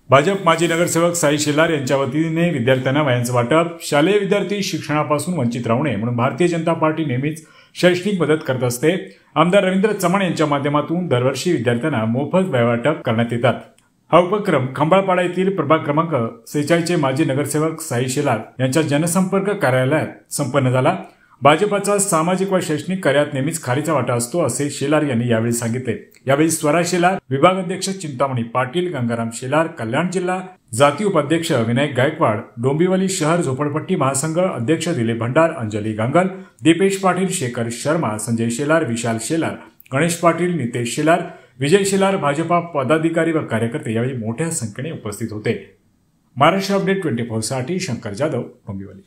भाजप माजी नगरसेवक साई शेलार यांच्या वतीने विद्यार्थ्यांना वह्यांचं वाटप। शालेय विद्यार्थी शिक्षणापासून वंचित राहू नये म्हणून भारतीय जनता पार्टी नेहमीच शैक्षणिक मदत करत असते। आमदार रवींद्र चव्हाण यांच्या माध्यमातून दरवर्षी विद्यार्थ्यांना मोफत वह्या वाटप करण्यात येतात। हा उपक्रम खंबाळपाडा येथील प्रभाग क्रमांक 46 चे माजी नगरसेवक साई शेलार यांच्या जनसंपर्क कार्यालयात संपन्न झाला। भाजपचा सामाजिक व शैक्षणिक कार्यात नेहमीच खारीचा वाटा असतो असे शेलार यांनी यावेळी सांगितले। यावेळी स्वरा शेलार, विभाग अध्यक्ष चिंतामणी पाटील, गंगाराम शेलार, कल्याण जिल्हा जाती उपाध्यक्ष विनायक गायकवाड, डोंबिवली शहर झोपडपट्टी महासंघ अध्यक्ष दिलीप भंडार, अंजली गांगल, दीपेश पाटील, शेखर शर्मा, संजय शेलार, विशाल शेलार, गणेश पाटील, नितेश शेलार, विजय शेलार, भाजपा पदाधिकारी व कार्यकर्ते यावेळी मोठ्या संख्येने उपस्थित होते। महाराष्ट्र अपडेट 24 साठी शंकर जाधव, डोंबिवली।